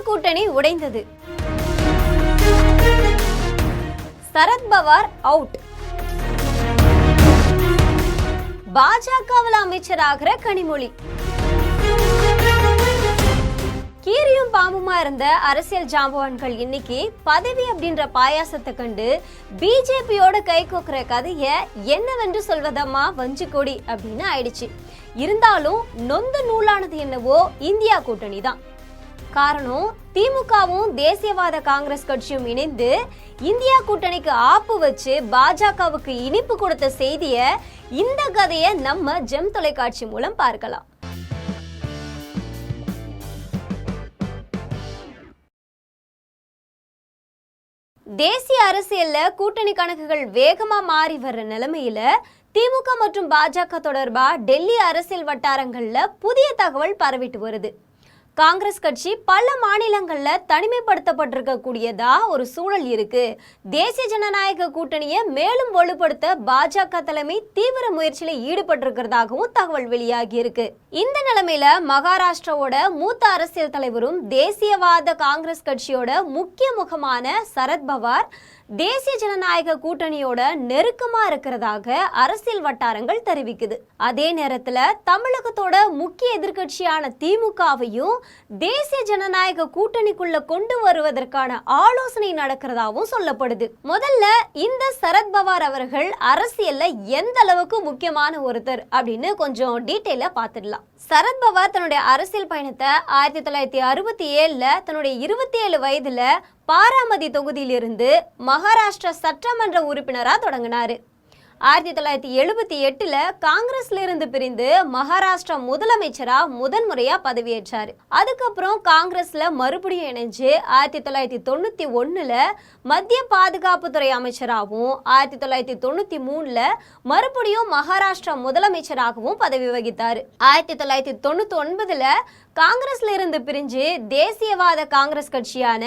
கூட்டணி உடைந்தது. சரத்பவார் அவுட். பாஜகவில் அமைச்சராகிற கனிமொழி. கீரியும் பாம்புமா இருந்த அரசியல் ஜாம்பவான்கள் இன்னைக்கு பதவி அப்படின்ற பாயாசத்தை கண்டு பிஜேபியோட கை கோக்குற கதைய என்னவென்று சொல்வதம்மா வஞ்சிக்கொடி அப்படின்னு ஆயிடுச்சு. இருந்தாலும் நொந்த நூலானது என்னவோ இந்தியா கூட்டணி தான். காரணம், திமுகவும் தேசியவாத காங்கிரஸ் கட்சியும் இணைந்து இந்தியா கூட்டணிக்கு ஆப்பு வச்சு பாஜகவுக்கு இனிப்பு கொடுத்த செய்திய இந்த கதையை நம்ம ஜெம் தொலைக்காட்சி மூலம் பார்க்கலாம். தேசிய அரசியல்ல கூட்டணி கணக்குகள் வேகமா மாறி வர்ற நிலைமையில திமுக மற்றும் பாஜக தொடர்பா டெல்லி அரசியல் வட்டாரங்கள்ல புதிய தகவல் பரவிட்டு வருது. காங்கிரஸ் கட்சி பல மாநிலங்கள்ல தனிமைப்படுத்தப்பட்டிருக்க கூடியதா ஒரு சூழல் இருக்கு. தேசிய ஜனநாயக கூட்டணியை மேலும் வலுப்படுத்த பாஜக தலைமை தீவிர முயற்சியில ஈடுபட்டிருக்கிறதாகவும் தகவல் வெளியாகி இருக்கு. இந்த நிலைமையில மகாராஷ்டிராவோட மூத்த அரசியல் தலைவரும் தேசியவாத காங்கிரஸ் கட்சியோட முக்கிய முகமான சரத்பவார் தேசிய ஜனநாயக கூட்டணியோட நெருக்கமா இருக்கிறதாக அரசியல் வட்டாரங்கள் தெரிவிக்குது. அதே நேரத்துல தமிழகத்தோட முக்கிய எதிர்கட்சியான திமுகவையும் தேசிய ஜனநாயக கூட்டணிக்குள்ள கொண்டு வருவதற்கான ஆலோசனை நடக்கிறதாவும் சொல்லப்படுது. முதல்ல இந்த சரத்பவார் அவர்கள் அரசியல்ல எந்த அளவுக்கு முக்கியமான ஒருத்தர் அப்படின்னு கொஞ்சம் டீட்டெயிலா பார்த்துடலாம். சரத்பவார் தன்னுடைய அரசியல் பயணத்தை 1967 தன்னுடைய 27 வயதுல பாராமதி தொகுதியிலிருந்து மகாராஷ்டிரா சட்டமன்ற உறுப்பினரா தொடங்கினாரு. 1978 காங்கிரஸ்ல இருந்து பிரிந்து மகாராஷ்டிரா முதலமைச்சரா முதன்முறையா பதவியேற்றாரு. அதுக்கப்புறம் காங்கிரஸ்ல மறுபடியும் இணைஞ்சு 1991 மத்திய பாதுகாப்புத்துறை அமைச்சராகவும் 1993 மறுபடியும் மகாராஷ்டிரா முதலமைச்சராகவும் பதவி வகித்தாரு. 1999 காங்கிரஸ்ல இருந்து பிரிஞ்சு தேசியவாத காங்கிரஸ் கட்சியான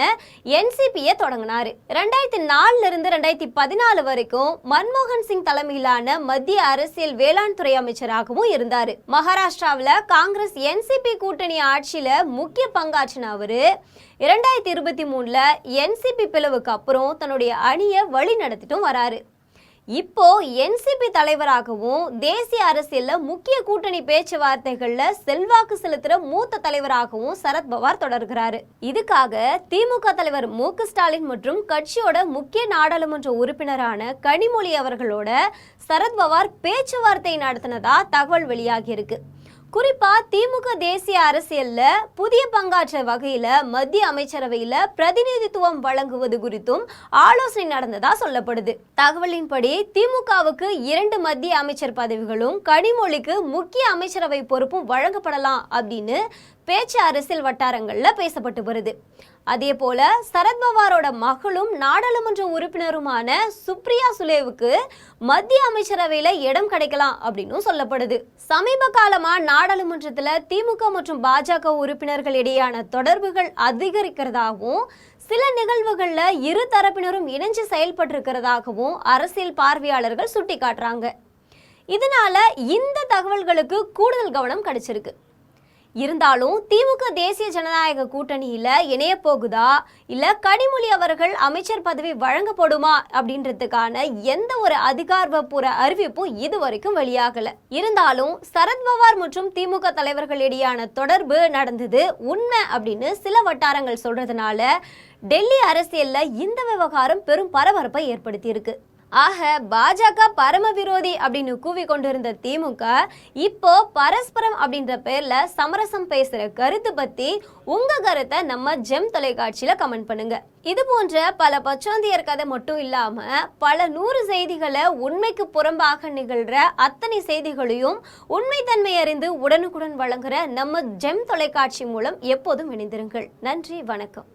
NCPயை தொடங்கினாரு. 2004 இருந்து 2014 வரைக்கும் மன்மோகன் சிங் தலைமையிலான மத்திய அரசியல் வேளாண் துறை அமைச்சராகவும் இருந்தாரு. மகாராஷ்டிராவில் காங்கிரஸ் NCP கூட்டணி ஆட்சியில முக்கிய பங்காற்றின அவரு 2023 NCP பிளவுக்கு அப்புறம் தன்னுடைய அணியை வழி நடத்திட்டும் வராரு. இப்போ NCP தலைவராகவும் தேசிய அரசியல்ல முக்கிய கூட்டணி பேச்சுவார்த்தைகள்ல செல்வாக்கு செலுத்துற மூத்த தலைவராகவும் சரத்பவார் தொடர்கிறாரு. இதுக்காக திமுக தலைவர் மு.க. ஸ்டாலின் மற்றும் கட்சியோட முக்கிய நாடாளுமன்ற உறுப்பினரான கனிமொழி அவர்களோட சரத்பவார் பேச்சுவார்த்தை நடத்தினதா தகவல் வெளியாகி இருக்கு. குறிப்பா திமுக தேசிய அரசியல்ல புதிய பங்காற்ற வகையில மத்திய அமைச்சரவையில பிரதிநிதித்துவம் வழங்குவது குறித்தும் ஆலோசனை நடந்ததா சொல்லப்படுது. தகவலின்படி திமுகவுக்கு 2 மத்திய அமைச்சர் பதவிகளும் கனிமொழிக்கு முக்கிய அமைச்சரவை பொறுப்பும் வழங்கப்படலாம் அப்படின்னு பேச்சு அரசியல் வட்டாரங்கள்ல பேசப்பட்டு வருது. அதே போல சரத்பவாரோட மகளும் நாடாளுமன்ற உறுப்பினருமான சுப்ரியா சுலேவுக்கு மத்திய அமைச்சரவையில இடம் கிடைக்கலாம் அப்படின்னு சொல்லப்படுது. சமீப காலமா நாடாளுமன்றத்துல திமுக மற்றும் பாஜக உறுப்பினர்கள் இடையான தொடர்புகள் அதிகரிக்கிறதாகவும் சில நிகழ்வுகள்ல இரு தரப்பினரும் இணைஞ்சு செயல்பட்டு இருக்கிறதாகவும் அரசியல் பார்வையாளர்கள் சுட்டி காட்டுறாங்க. இதனால இந்த தகவல்களுக்கு கூடுதல் கவனம் கிடைச்சிருக்கு. இருந்தாலும் திமுக தேசிய ஜனநாயக கூட்டணியில இணைய போகுதா இல்ல கனிமொழி அவர்கள் அமைச்சர் பதவி வழங்கப்படுமா அப்படின்றதுக்கான எந்த ஒரு அதிகாரப்பூர்வ அறிவிப்பும் இதுவரைக்கும் வெளியாகல. இருந்தாலும் சரத்பவார் மற்றும் திமுக தலைவர்களிடையான தொடர்பு நடந்தது உண்மை அப்படின்னு சில வட்டாரங்கள் சொல்றதுனால டெல்லி அரசியல்ல இந்த விவகாரம் பெரும் பரபரப்பை ஏற்படுத்தி இருக்கு. ஆக பாஜக பரம விரோதி அப்படின்னு கூவி கொண்டிருந்த திமுக இப்போ பரஸ்பரம் அப்படின்ற பேர்ல சமரசம் பேசுற கருத்து பத்தி உங்க கருத்தை நம்ம ஜெம் தொலைக்காட்சியில கமெண்ட் பண்ணுங்க. இது போன்ற பல பச்சாந்தியர் கதை மட்டும் இல்லாம பல 100 செய்திகளை உண்மைக்கு புறம்பாக நிகழ்ற அத்தனை செய்திகளையும் உண்மைத்தன்மை அறிந்து உடனுக்குடன் வழங்குற நம்ம ஜெம் தொலைக்காட்சி மூலம் எப்போதும் இணைந்திருங்கள். நன்றி, வணக்கம்.